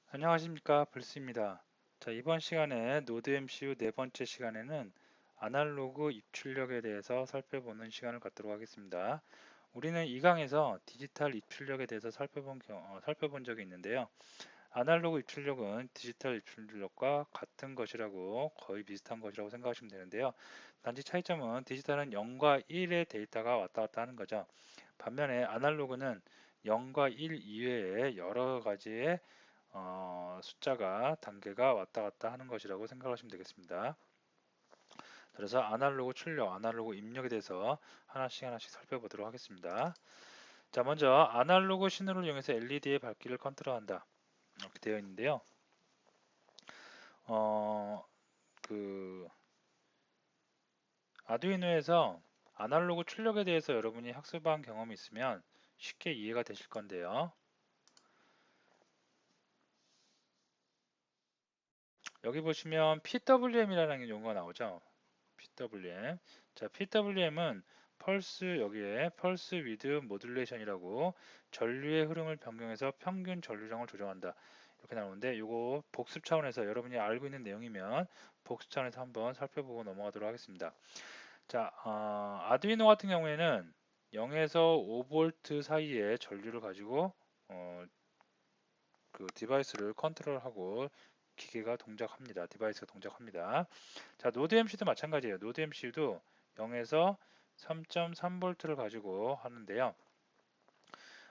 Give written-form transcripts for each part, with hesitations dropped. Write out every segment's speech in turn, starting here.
안녕하십니까, 블스입니다. 자, 이번 시간에 노드 MCU 네 번째 시간에는 아날로그 입출력에 대해서 살펴보는 시간을 갖도록 하겠습니다. 우리는 이 강에서 디지털 입출력에 대해서 살펴본 적이 있는데요. 아날로그 입출력은 디지털 입출력과 같은 것이라고 거의 비슷한 것이라고 생각하시면 되는데요. 단지 차이점은 디지털은 0과 1의 데이터가 왔다 갔다 하는 거죠. 반면에 아날로그는 0과 1 이외에 여러 가지의 숫자가 단계가 왔다 갔다 하는 것이라고 생각하시면 되겠습니다. 그래서 아날로그 출력, 아날로그 입력에 대해서 하나씩 살펴보도록 하겠습니다. 자, 먼저 아날로그 신호를 이용해서 LED의 밝기를 컨트롤한다. 이렇게 되어 있는데요. 어, 그 아두이노에서 아날로그 출력에 대해서 여러분이 학습한 경험이 있으면 쉽게 이해가 되실 건데요. 여기 보시면 PWM이라는 용어가 나오죠. PWM. 자, PWM은 펄스 여기에 펄스 위드 모듈레이션이라고 전류의 흐름을 변경해서 평균 전류량을 조정한다. 이렇게 나오는데 이거 복습 차원에서 여러분이 알고 있는 내용이면 복습 차원에서 한번 살펴보고 넘어가도록 하겠습니다. 자, 아두이노 같은 경우에는 0에서 5V 사이의 전류를 가지고 어, 그 디바이스를 컨트롤하고 기계가 동작합니다. 디바이스가 동작합니다. 자, 노드 MC도 마찬가지예요. 노드 MC도 0에서 3.3V를 가지고 하는데요.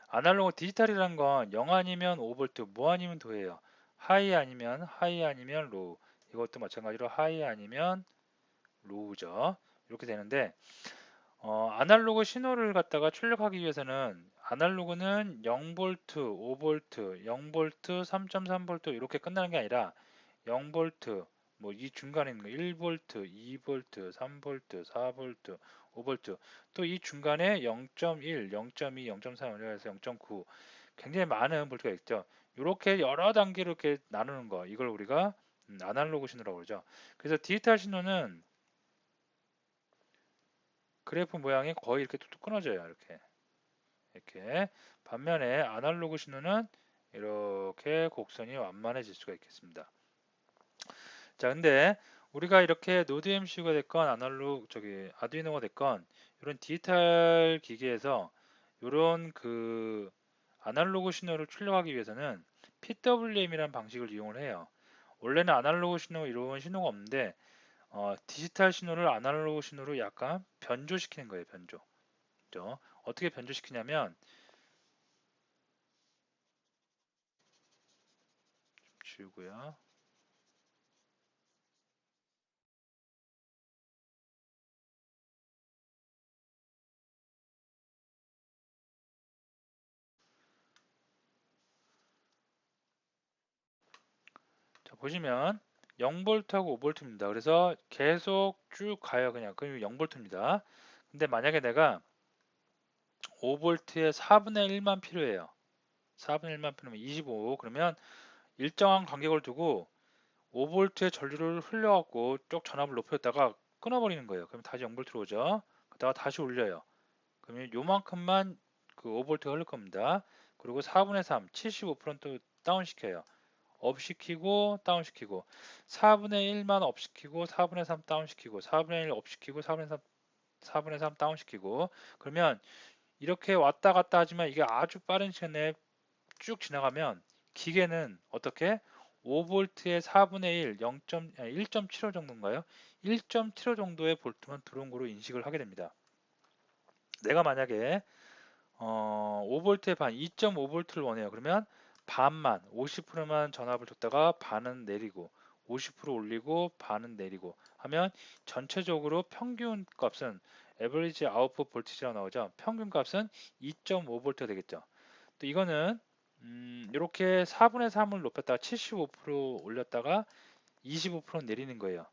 아날로그 디지털이란 건 0 아니면 5V, 뭐 아니면 도예요. 하이 아니면 로우. 이것도 마찬가지로 하이 아니면 로우죠. 이렇게 되는데 아날로그 신호를 갖다가 출력하기 위해서는 아날로그는 0V, 5V, 0V, 3.3V 이렇게 끝나는 게 아니라 0V, 뭐 이 중간에 있는 거 1V, 2V, 3V, 4V, 5V, 또 이 중간에 0.1, 0.2, 0.3, 0.9 굉장히 많은 볼트가 있죠. 이렇게 여러 단계로 이렇게 나누는 거 이걸 우리가 아날로그 신호라고 그러죠. 그래서 디지털 신호는 그래프 모양이 거의 이렇게 뚝뚝 끊어져요. 이렇게 반면에 아날로그 신호는 이렇게 곡선이 완만해질 수가 있겠습니다. 자, 근데 우리가 이렇게 노드 MCU가 됐건 아날로그 아두이노가 됐건 이런 디지털 기기에서 이런 그 아날로그 신호를 출력하기 위해서는 PWM이라는 방식을 이용을 해요. 원래는 아날로그 신호 이런 신호가 없는데 디지털 신호를 아날로그 신호로 약간 변조시키는 거예요. 변조. 그죠? 어떻게 변조시키냐면 지우고요. 자, 보시면 0V하고 5V입니다. 그래서 계속 쭉 가요. 그냥. 그럼 0V입니다. 근데 만약에 내가 5V에 4분의 1만 필요해요. 4분의 1만 필요하면 25. 그러면 일정한 간격을 두고 5V의 전류를 흘려갖고 쭉 전압을 높였다가 끊어버리는 거예요. 그럼 다시 0V로 오죠. 그러다가 다시 올려요. 그러면 요만큼만 그 5V가 흐를 겁니다. 그리고 4분의 3, 75%는 또 다운시켜요. 업시키고 다운시키고 4분의 1만 업시키고 4분의 3 다운시키고 4분의 1 업시키고 4분의 3 다운시키고 그러면 이렇게 왔다 갔다 하지만 이게 아주 빠른 시간에 쭉 지나가면 기계는 어떻게 5V의 4분의 1, 1.75 정도인가요? 1.75 정도의 볼트만 들어온 거로 인식을 하게 됩니다. 내가 만약에 5V의 반, 2.5V를 원해요. 그러면 반만, 50%만 전압을 줬다가 반은 내리고, 50% 올리고, 반은 내리고 하면 전체적으로 평균 값은 average output voltage라고 나오죠. 평균 값은 2.5V가 되겠죠. 또 이거는 이렇게 4분의 3을 높였다가 75% 올렸다가 25% 내리는 거예요.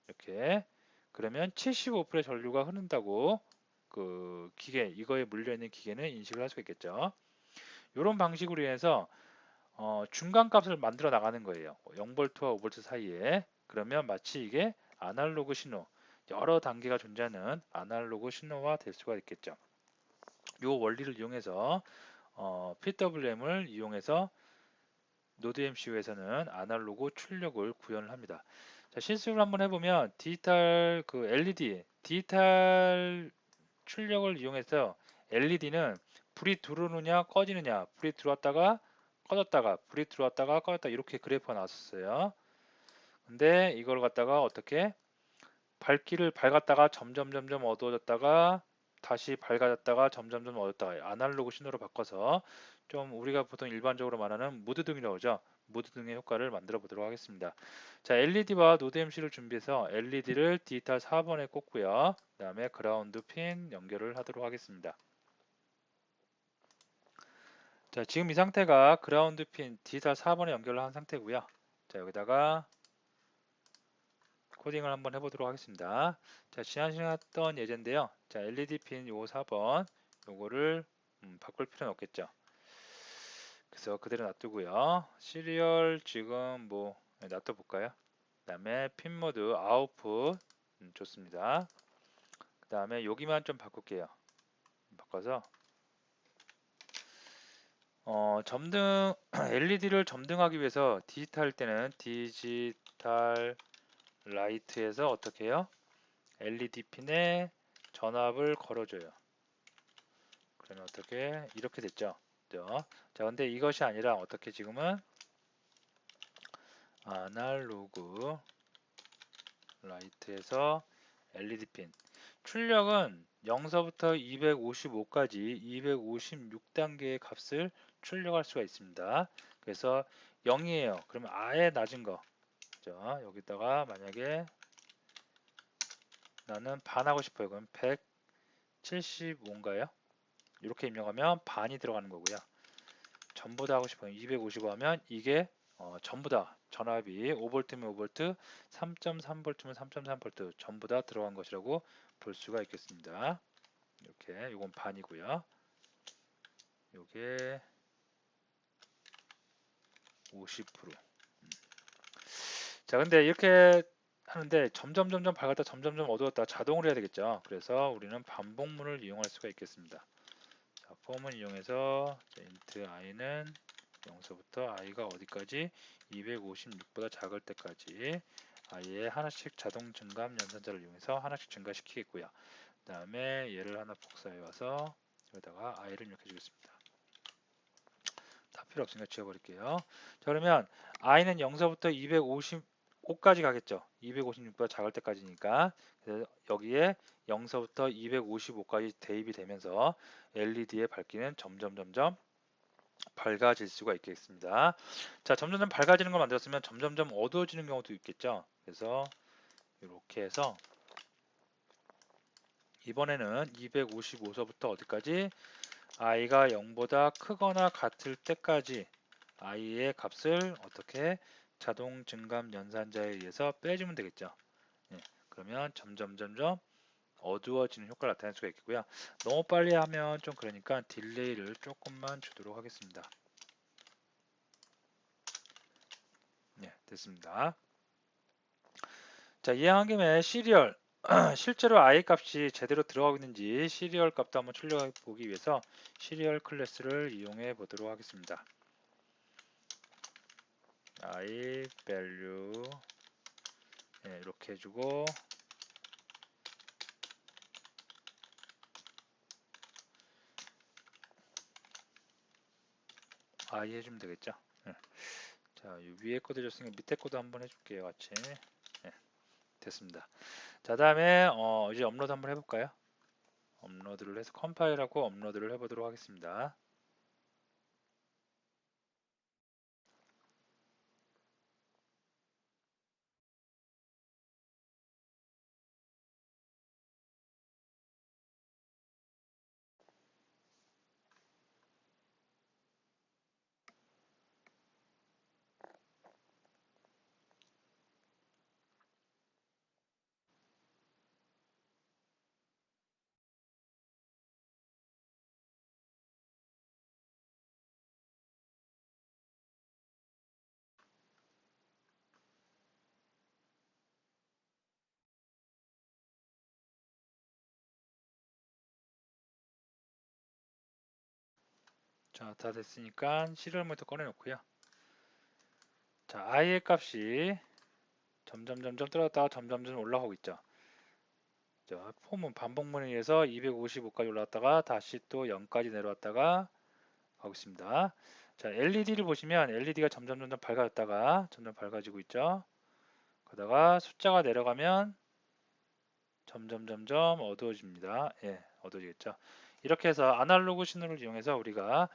이렇게 그러면 75%의 전류가 흐른다고 그 기계 이거에 물려있는 기계는 인식을 할 수가 있겠죠. 이런 방식으로 해서 중간 값을 만들어 나가는 거예요. 0V와 5V 사이에 그러면 마치 이게 아날로그 신호 여러 단계가 존재하는 아날로그 신호화 될 수가 있겠죠. 이 원리를 이용해서 PWM을 이용해서 노드 MCU에서는 아날로그 출력을 구현을 합니다. 자, 실습을 한번 해보면 디지털 그 LED, 디지털 출력을 이용해서 LED는 불이 들어오느냐 꺼지느냐, 불이 들어왔다가 꺼졌다가, 불이 들어왔다가 꺼졌다 이렇게 그래프가 나왔었어요. 근데 이걸 갖다가 어떻게 밝기를 밝았다가 점점 어두워졌다가 다시 밝아졌다가 점점 어둡다가 아날로그 신호로 바꿔서 좀 우리가 보통 일반적으로 말하는 무드등이라고 하죠. 무드등의 효과를 만들어 보도록 하겠습니다. 자, LED와 노드 MC를 준비해서 LED를 디지털 4번에 꽂고요. 그 다음에 그라운드 핀 연결을 하도록 하겠습니다. 자, 지금 이 상태가 그라운드 핀 디지털 4번에 연결을 한 상태고요. 자, 여기다가 코딩을 한번 해보도록 하겠습니다. 자, 지난 시간에 했던 예제인데요. 자, LED 핀 요 4번 요거를 바꿀 필요는 없겠죠. 그래서 그대로 놔두고요. 시리얼 지금 뭐 놔둬볼까요? 그 다음에 핀 모드 아웃풋 좋습니다. 그 다음에 여기만 좀 바꿀게요. 바꿔서 점등 LED를 점등하기 위해서 디지털 할 때는 디지털 라이트에서 어떻게 해요? LED 핀에 전압을 걸어줘요. 그러면 어떻게 이렇게 됐죠? 그죠? 자, 근데 이것이 아니라 어떻게 지금은 아날로그 라이트에서 LED 핀 출력은 0서부터 255까지 256단계의 값을 출력할 수가 있습니다. 그래서 0이에요. 그러면 아예 낮은 거. 그죠? 여기다가 만약에 나는 반 하고 싶어요. 그럼 175인가요? 이렇게 입력하면 반이 들어가는 거고요. 전부 다 하고 싶어요. 255 하면 이게 전부 다 전압이 5V면 5V, 3.3V면 3.3V 전부 다 들어간 것이라고 볼 수가 있겠습니다. 이렇게 이건 반이고요. 이게 50%. 자, 근데 이렇게 하는데 점점 밝았다 점점 어두웠다 자동으로 해야 되겠죠. 그래서 우리는 반복문을 이용할 수가 있겠습니다. 자, 폼을 이용해서 int i는 0서부터 i가 어디까지 256보다 작을 때까지 i의 하나씩 자동 증감 연산자를 이용해서 하나씩 증가시키겠고요. 그 다음에 얘를 하나 복사해 와서 여기다가 i를 입력해 주겠습니다. 다 필요 없으니까 지워버릴게요. 자, 그러면 i는 0서부터 255까지 가겠죠. 256보다 작을 때까지니까. 그래서 여기에 0서부터 255까지 대입이 되면서 LED의 밝기는 점점 밝아질 수가 있겠습니다. 자, 점점 밝아지는 걸 만들었으면 점점 어두워지는 경우도 있겠죠. 그래서 이렇게 해서 이번에는 255서부터 어디까지 i가 0보다 크거나 같을 때까지 i의 값을 어떻게 자동 증감 연산자에 의해서 빼주면 되겠죠. 예, 그러면 점점 어두워지는 효과를 나타낼 수가 있겠고요. 너무 빨리 하면 좀 그러니까 딜레이를 조금만 주도록 하겠습니다. 네, 됐습니다. 자, 이해한 김에 시리얼 실제로 i 값이 제대로 들어가고 있는지 시리얼 값도 한번 출력해 보기 위해서 시리얼 클래스를 이용해 보도록 하겠습니다. i value 네, 이렇게 해주고 i 해주면 되겠죠. 네. 자, 위에 거도 해줬으니까 밑에 거도 한번 해줄게요, 같이. 네, 됐습니다. 자, 다음에 이제 업로드 한번 해볼까요? 업로드를 해서 컴파일하고 업로드를 해보도록 하겠습니다. 자, 다 됐으니까 시리얼 모니터 꺼내놓고요. 자, i의 값이 점점 떨어졌다가 점점 올라가고 있죠. 자, 폼은 반복문에 의해서 255까지 올라갔다가 다시 또 0까지 내려왔다가 가고 있습니다. 자, LED를 보시면 LED가 점점 밝아졌다가 점점 밝아지고 있죠. 그러다가 숫자가 내려가면 점점 어두워집니다. 예, 어두워지겠죠. 이렇게 해서 아날로그 신호를 이용해서 우리가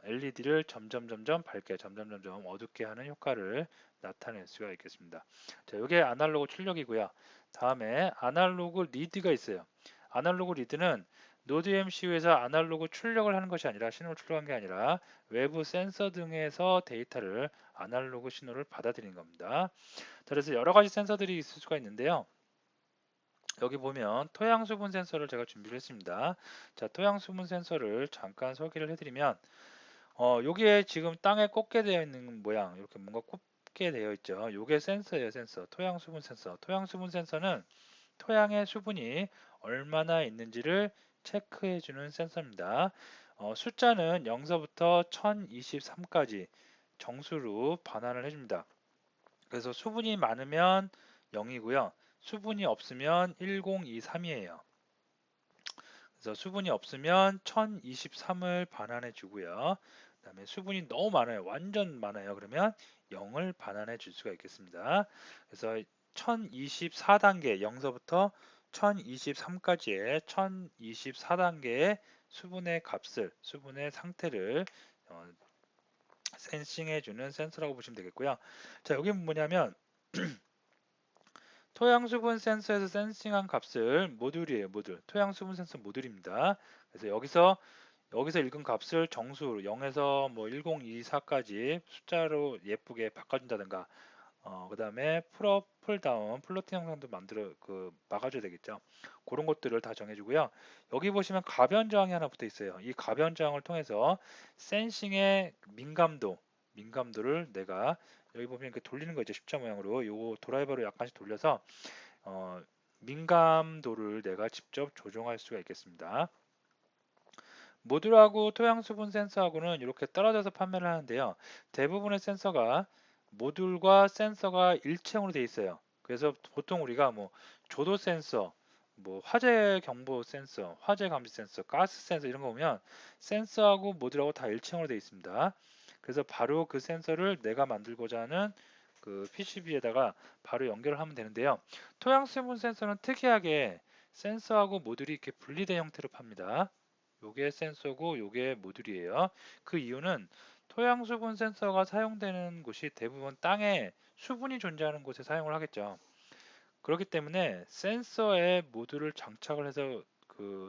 LED를 점점 밝게, 점점 어둡게 하는 효과를 나타낼 수가 있겠습니다. 자, 이게 아날로그 출력이고요. 다음에 아날로그 리드가 있어요. 아날로그 리드는 노드 MCU에서 아날로그 출력을 하는 것이 아니라 신호를 출력한 게 아니라 외부 센서 등에서 데이터를 아날로그 신호를 받아들이는 겁니다. 자, 그래서 여러 가지 센서들이 있을 수가 있는데요. 여기 보면 토양 수분 센서를 제가 준비를 했습니다. 자, 토양 수분 센서를 잠깐 소개를 해드리면 여기에 지금 땅에 꽂게 되어 있는 모양, 이렇게 뭔가 꽂게 되어 있죠. 이게 센서예요, 센서. 토양 수분 센서. 토양 수분 센서는 토양의 수분이 얼마나 있는지를 체크해 주는 센서입니다. 숫자는 0서부터 1023까지 정수로 반환을 해줍니다. 그래서 수분이 많으면 0이고요. 수분이 없으면 1023이에요. 그래서 수분이 없으면 1023을 반환해 주고요. 그 다음에 수분이 너무 많아요. 완전 많아요. 그러면 0을 반환해 줄 수가 있겠습니다. 그래서 1024단계 0서부터 1023까지의 1024단계의 수분의 값을, 수분의 상태를 센싱해 주는 센서라고 보시면 되겠고요. 자, 여기 뭐냐면 토양 수분 센서에서 센싱한 값을 모듈이에요, 모듈. 토양 수분 센서 모듈입니다. 그래서 여기서 읽은 값을 정수로 0에서 뭐 1024까지 숫자로 예쁘게 바꿔준다든가, 그 다음에 풀업, 풀다운, 플로팅 형상도 막아줘야 되겠죠. 그런 것들을 다 정해주고요. 여기 보시면 가변 저항이 하나 붙어 있어요. 이 가변 저항을 통해서 센싱의 민감도를 내가 여기 보면 이렇게 돌리는 거 있죠. 십자 모양으로 요 드라이버로 약간씩 돌려서 어, 민감도를 내가 직접 조정할 수가 있겠습니다. 모듈하고 토양 수분 센서하고는 이렇게 떨어져서 판매를 하는데요. 대부분의 센서가 모듈과 센서가 일체형으로 되어 있어요. 그래서 보통 우리가 뭐 조도 센서, 뭐 화재 경보 센서, 화재 감지 센서, 가스 센서 이런 거 보면 센서하고 모듈하고 다 일체형으로 되어 있습니다. 그래서 바로 그 센서를 내가 만들고자 하는 그 PCB에다가 바로 연결을 하면 되는데요. 토양 수분 센서는 특이하게 센서하고 모듈이 이렇게 분리된 형태로 팝니다. 요게 센서고 요게 모듈이에요. 그 이유는 토양 수분 센서가 사용되는 곳이 대부분 땅에 수분이 존재하는 곳에 사용을 하겠죠. 그렇기 때문에 센서에 모듈을 장착을 해서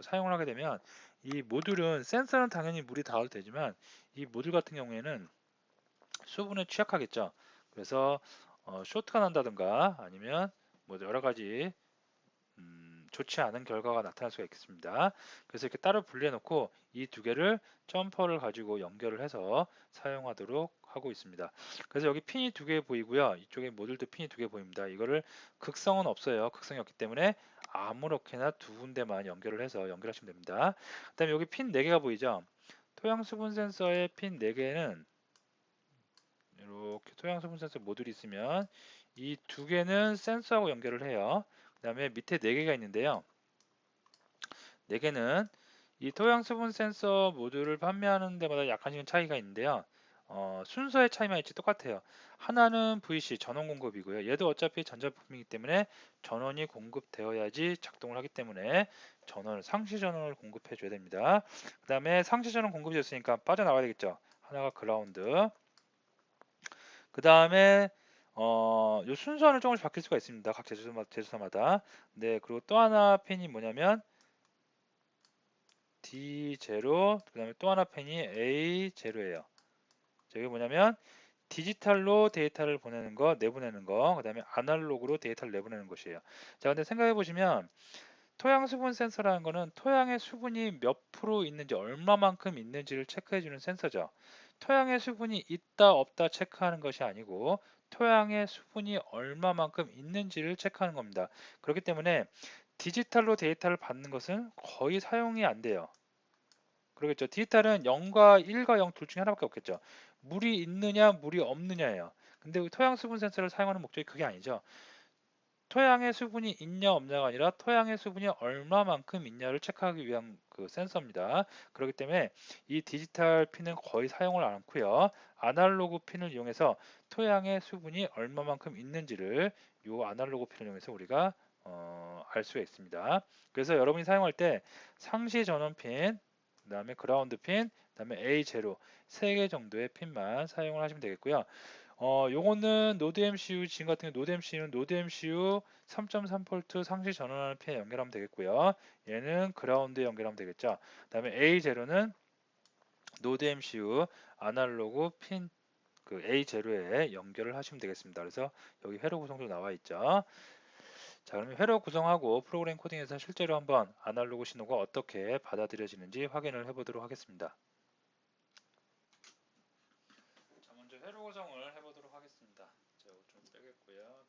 사용을 하게 되면 이 모듈은 센서는 당연히 물이 닿아도 되지만 이 모듈 같은 경우에는 수분에 취약하겠죠. 그래서 쇼트가 난다든가 아니면 뭐 여러 가지 좋지 않은 결과가 나타날 수가 있겠습니다. 그래서 이렇게 따로 분리해 놓고 이 두 개를 점퍼를 가지고 연결을 해서 사용하도록 하고 있습니다. 그래서 여기 핀이 두 개 보이고요. 이쪽에 모듈도 핀이 두 개 보입니다. 이거를 극성은 없어요. 극성이 없기 때문에 아무렇게나 두 군데만 연결을 해서 연결하시면 됩니다. 그 다음에 여기 핀 4개가 보이죠? 토양 수분 센서의 핀 4개는 이렇게 토양 수분 센서 모듈이 있으면 이 두 개는 센서하고 연결을 해요. 그 다음에 밑에 4개가 있는데요. 4개는 이 토양 수분 센서 모듈을 판매하는 데마다 약간씩은 차이가 있는데요. 순서의 차이만 있지 똑같아요. 하나는 VC 전원 공급이고요. 얘도 어차피 전자부품이기 때문에 전원이 공급되어야지 작동을 하기 때문에 상시 전원을 공급해 줘야 됩니다. 그 다음에 상시 전원 공급이 됐으니까 빠져나가야 되겠죠. 하나가 그라운드. 그 다음에 요 순서는 조금씩 바뀔 수가 있습니다. 각 제조사마다. 네, 그리고 또 하나 핀이 뭐냐면 D0, 그 다음에 또 하나 펜이 A0예요. 저게 뭐냐면 디지털로 데이터를 보내는 거, 내보내는 거, 그 다음에 아날로그로 데이터를 내보내는 것이에요. 자, 근데 생각해 보시면 토양 수분 센서라는 거는 토양의 수분이 몇 프로 있는지, 얼마만큼 있는지를 체크해 주는 센서죠. 토양의 수분이 있다 없다 체크하는 것이 아니고 토양의 수분이 얼마만큼 있는지를 체크하는 겁니다. 그렇기 때문에 디지털로 데이터를 받는 것은 거의 사용이 안 돼요. 그러겠죠. 디지털은 0과 1과 0 둘 중에 하나밖에 없겠죠. 물이 있느냐, 물이 없느냐예요. 근데 토양 수분 센서를 사용하는 목적이 그게 아니죠. 토양에 수분이 있냐 없냐가 아니라 토양의 수분이 얼마만큼 있냐를 체크하기 위한 그 센서입니다. 그렇기 때문에 이 디지털 핀은 거의 사용을 않고요. 아날로그 핀을 이용해서 토양의 수분이 얼마만큼 있는지를 이 아날로그 핀을 이용해서 우리가 알 수가 있습니다. 그래서 여러분이 사용할 때 상시 전원 핀, 그 다음에 그라운드 핀, 그 다음에 A0 3개 정도의 핀만 사용을 하시면 되겠고요. 요거는 노드 MCU 지금 같은 경우 노드 MCU는 노드 MCU 3.3V 상시 전원하는 핀에 연결하면 되겠고요. 얘는 그라운드에 연결하면 되겠죠. 그다음에 A0는 노드 MCU 아날로그 핀 그 A0에 연결을 하시면 되겠습니다. 그래서 여기 회로 구성도 나와 있죠. 자, 그러면 회로 구성하고 프로그램 코딩에서 실제로 한번 아날로그 신호가 어떻게 받아들여지는지 확인을 해보도록 하겠습니다. 자, 먼저 회로 구성을 해보도록 하겠습니다. 자, 이거 좀 빼겠고요.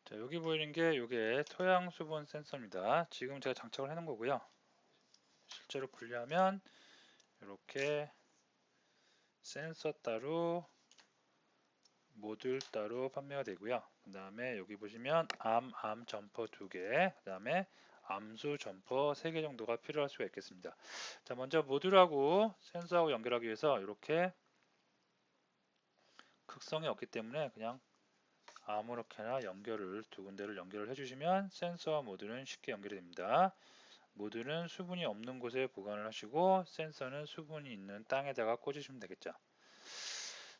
자, 여기 보이는 게 이게 토양 수분 센서입니다. 지금 제가 장착을 해 놓은 거고요. 실제로 분리하면 이렇게 센서 따로 모듈 따로 판매가 되고요. 그 다음에 여기 보시면 암 점퍼 2개, 그 다음에 암수 점퍼 3개 정도가 필요할 수가 있겠습니다. 자, 먼저 모듈하고 센서하고 연결하기 위해서 이렇게 극성이 없기 때문에 그냥 아무렇게나 연결을 두 군데를 연결을 해주시면 센서와 모듈은 쉽게 연결이 됩니다. 모듈은 수분이 없는 곳에 보관을 하시고 센서는 수분이 있는 땅에다가 꽂으시면 되겠죠.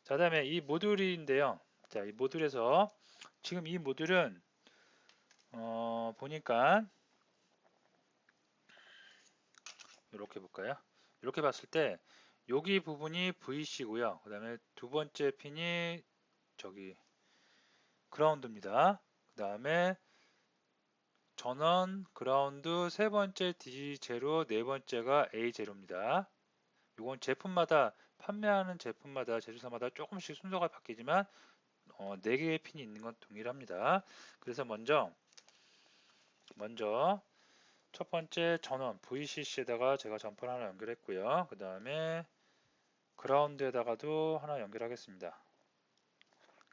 자, 다음에 이 모듈인데요. 자, 이 모듈에서 지금 이 모듈은 보니까 이렇게 볼까요? 이렇게 봤을 때 여기 부분이 VC고요. 그 다음에 두 번째 핀이 저기 그라운드입니다. 그 다음에 전원, 그라운드, 세 번째 D0, 네 번째가 A0입니다. 이건 제품마다 판매하는 제품마다 제조사마다 조금씩 순서가 바뀌지만 4개의 핀이 있는 건 동일합니다. 그래서 먼저 첫 번째 전원 VCC에다가 제가 점퍼를 하나 연결했고요. 그 다음에 그라운드에다가도 하나 연결하겠습니다.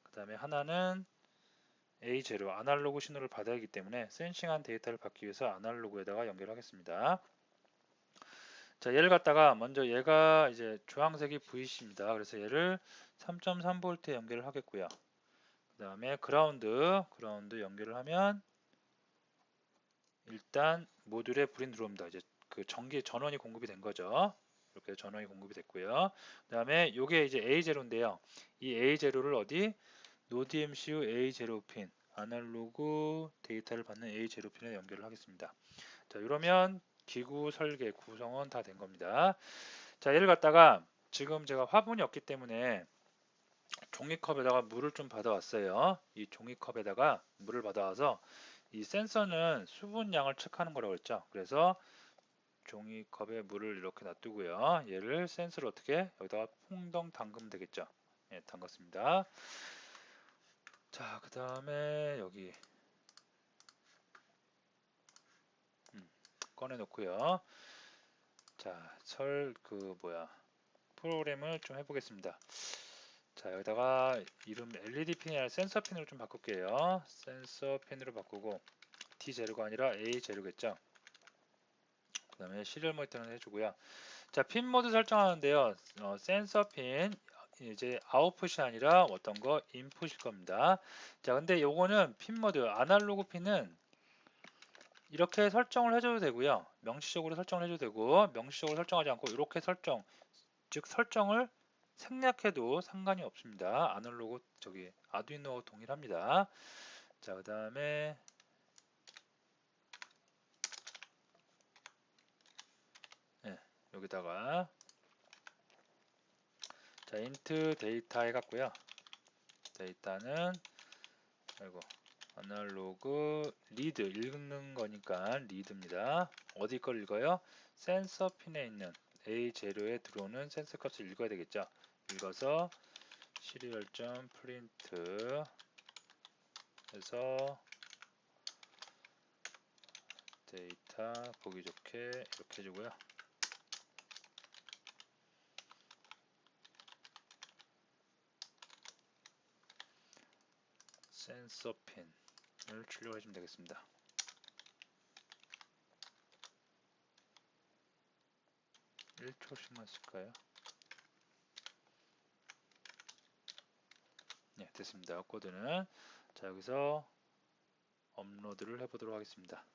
그 다음에 하나는 A0 아날로그 신호를 받아야 하기 때문에 센싱한 데이터를 받기 위해서 아날로그에다가 연결하겠습니다. 자, 얘를 갖다가 먼저 얘가 이제 주황색이 VC입니다. 그래서 얘를 3.3V에 연결을 하겠고요. 그 다음에 그라운드 연결을 하면 일단 모듈에 불이 들어옵니다. 이제 그 전기 전원이 공급이 된 거죠. 이렇게 전원이 공급이 됐고요. 그 다음에 요게 이제 A0인데요. 이 A0를 어디? 노드 MCU A0 핀 아날로그 데이터를 받는 A0 핀에 연결을 하겠습니다. 자, 이러면 기구 설계 구성은 다 된 겁니다. 자, 얘를 갖다가 지금 제가 화분이 없기 때문에 종이컵에다가 물을 좀 받아왔어요. 이 종이컵에다가 물을 받아와서 이 센서는 수분량을 체크하는 거라고 했죠. 그래서 종이컵에 물을 이렇게 놔두고요. 얘를 센서를 어떻게 여기다가 퐁덩 담그면 되겠죠. 예, 담갔습니다. 자, 그 다음에 여기 꺼내 놓고요. 자, 프로그램을 좀 해보겠습니다. 자, 여기다가 이름 LED 핀이 아니라 센서 핀으로 좀 바꿀게요. 센서 핀으로 바꾸고 D0가 아니라 A0겠죠. 그 다음에 시리얼 모니터는 해주고요. 자, 핀 모드 설정하는데요. 센서 핀 이제 아웃풋이 아니라 어떤 거 인풋일 겁니다. 자, 근데 요거는 핀 모드 아날로그 핀은 이렇게 설정을 해줘도 되고요. 명시적으로 설정을 해줘도 되고 명시적으로 설정하지 않고 이렇게 즉 설정을 생략해도 상관이 없습니다. 아날로그 아두이노 동일합니다. 자, 그 다음에 여기다가 자, 인트 데이터 해갖고요. 데이터는 아날로그 리드 읽는 거니까 리드입니다. 어디 걸 읽어요? 센서 핀에 있는 A0에 들어오는 센서 값을 읽어야 되겠죠. 읽어서 시리얼.프린트 해서 데이터 보기 좋게 이렇게 해주고요. 센서 핀을 출력해 주면 되겠습니다. 1초씩만 쓸까요? 네, 됐습니다. 코드는. 자, 여기서 업로드를 해보도록 하겠습니다.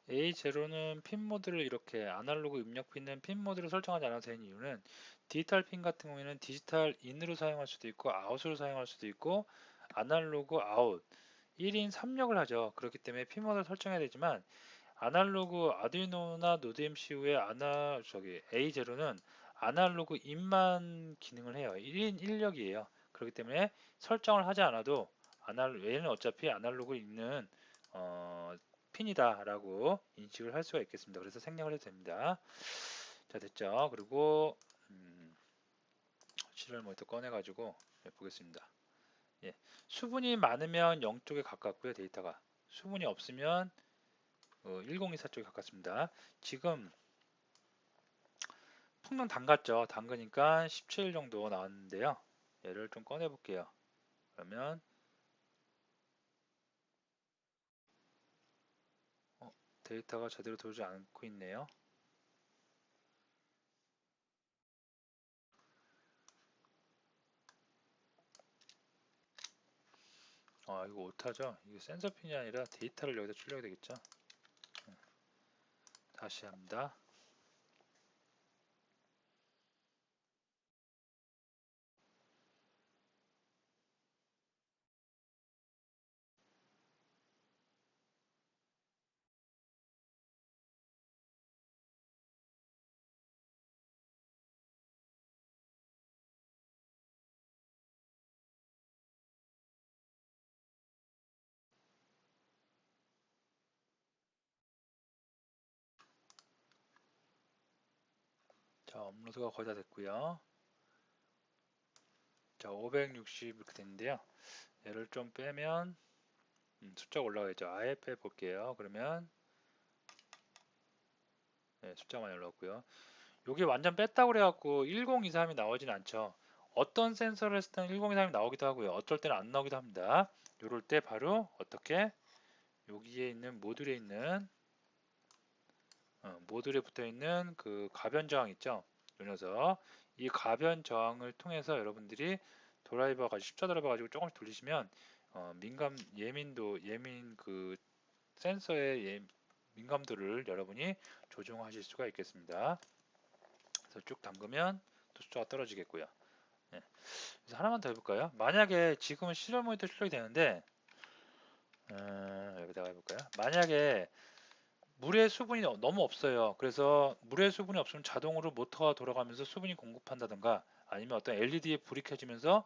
A0는 핀 모드를 이렇게 아날로그 입력 핀은 핀 모드를 설정하지 않아도 되는 이유는 디지털 핀 같은 경우에는 디지털 인으로 사용할 수도 있고 아웃으로 사용할 수도 있고 아날로그 아웃 1인 3역을 하죠. 그렇기 때문에 핀 모드를 설정해야 되지만 아날로그 아두이노나 노드 MCU의 A0는 아날로그 인만 기능을 해요. 1인 1역이에요. 그렇기 때문에 설정을 하지 않아도 얘는 어차피 아날로그 있는 핀이다 라고 인식을 할 수가 있겠습니다. 그래서 생략을 해도 됩니다. 자, 됐죠. 그리고 시리얼 모니터 꺼내 가지고 보겠습니다. 예, 수분이 많으면 0쪽에 가깝고요. 데이터가 수분이 없으면 1024 쪽에 가깝습니다. 지금 풍량 담갔죠. 담그니까 17 정도 나왔는데요. 얘를 좀 꺼내 볼게요. 그러면 데이터가 제대로 들어오지 않고 있네요. 이거 오타죠. 이게 센서 핀이 아니라 데이터를 여기다 출력이 되겠죠. 다시 합니다. 자, 업로드가 거의 다 됐고요. 자, 560 이렇게 됐는데요. 얘를 좀 빼면 숫자가 올라가겠죠. 아예 빼볼게요. 그러면 숫자가 많이 올라왔고요. 여기 완전 뺐다고 그래갖고 1023이 나오진 않죠. 어떤 센서를 했을 때는 1023이 나오기도 하고요. 어쩔 때는 안 나오기도 합니다. 이럴 때 바로 어떻게 여기에 있는 모듈에 붙어 있는 그 가변 저항 있죠. 이 녀석 이 가변 저항을 통해서 여러분들이 드라이버 가지고 십자 드라이버 가지고 조금씩 돌리시면 예민 그 센서의 민감도를 여러분이 조정하실 수가 있겠습니다. 그래서 쭉 담그면 또 숫자가 떨어지겠고요. 네. 그래서 하나만 더 해볼까요? 만약에 지금은 시리얼 모니터 출력이 되는데 여기다가 해볼까요? 만약에 물의 수분이 너무 없어요. 그래서 물의 수분이 없으면 자동으로 모터가 돌아가면서 수분이 공급한다든가 아니면 어떤 LED에 불이 켜지면서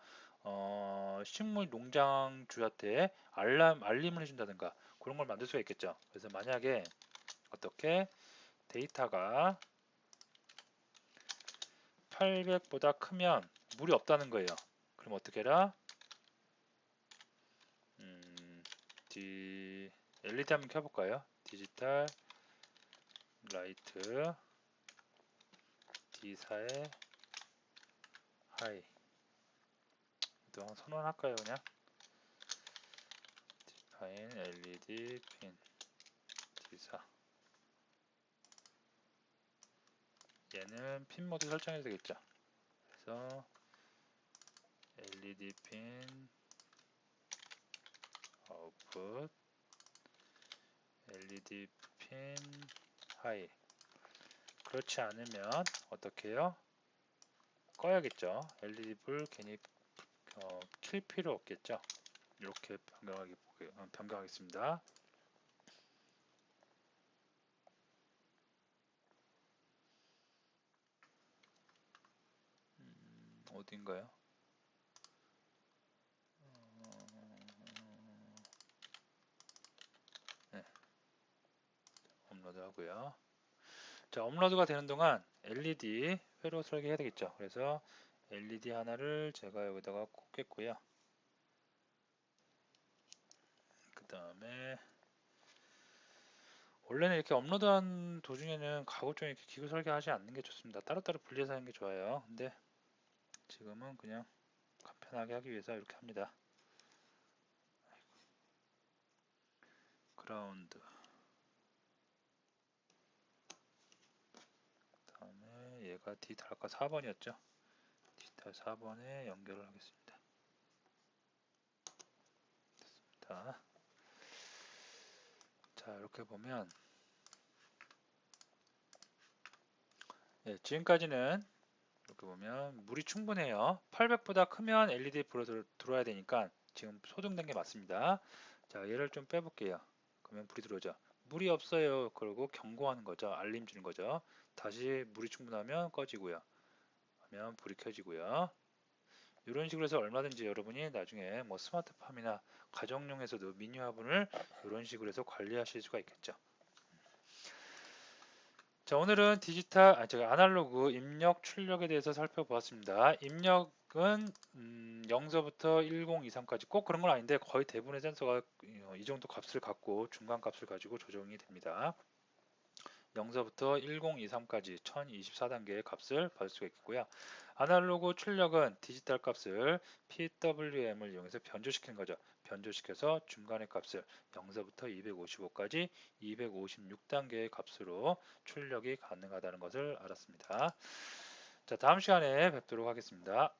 식물 농장 주한테 알림을 해준다든가 그런 걸 만들 수가 있겠죠. 그래서 만약에 어떻게 데이터가 800보다 크면 물이 없다는 거예요. 그럼 어떻게 해라? LED 한번 켜볼까요? 디지털 라이트 D4의 하이 또 선언할까요 그냥? 디파인 LED 핀 D4 얘는 핀 모드 설정해도 되겠죠. 그래서 LED 핀 아웃풋 LED 핀 하이 그렇지 않으면 어떻게 해요? 꺼야겠죠. LED 불 괜히 킬 필요 없겠죠. 이렇게 변경하겠습니다. 어딘가요? 네, 업로드 하고요. 자, 업로드가 되는 동안 LED 회로 설계해야 되겠죠. 그래서 LED 하나를 제가 여기다가 꽂겠고요. 그 다음에 원래는 이렇게 업로드한 도중에는 가급적 이렇게 기구 설계하지 않는 게 좋습니다. 따로따로 분리해서 하는 게 좋아요. 근데 지금은 그냥 간편하게 하기 위해서 이렇게 합니다. 그라운드. 다음에 얘가 디지털 4번이었죠. 디지털 4번에 연결을 하겠습니다. 됐습니다. 자, 이렇게 보면 지금까지는 이렇게 보면 물이 충분해요. 800보다 크면 LED 불어 들어와야 되니까 지금 소등된 게 맞습니다. 자, 얘를 좀 빼볼게요. 그러면 불이 들어오죠. 물이 없어요. 그러고 경고하는 거죠. 알림 주는 거죠. 다시 물이 충분하면 꺼지고요. 하면 불이 켜지고요. 이런 식으로 해서 얼마든지 여러분이 나중에 뭐 스마트팜이나 가정용에서도 미니 화분을 이런 식으로 해서 관리하실 수가 있겠죠. 자, 오늘은 아날로그 입력 출력에 대해서 살펴보았습니다. 입력은 0서부터 1023까지 꼭 그런 건 아닌데 거의 대부분의 센서가 이 정도 값을 갖고 중간 값을 가지고 조정이 됩니다. 0서부터 1023까지 1024단계의 값을 받을 수가 있고요. 아날로그 출력은 디지털 값을 PWM을 이용해서 변조시키는 거죠. 변조시켜서 중간의 값을 0서부터 255까지 256단계의 값으로 출력이 가능하다는 것을 알았습니다. 자, 다음 시간에 뵙도록 하겠습니다.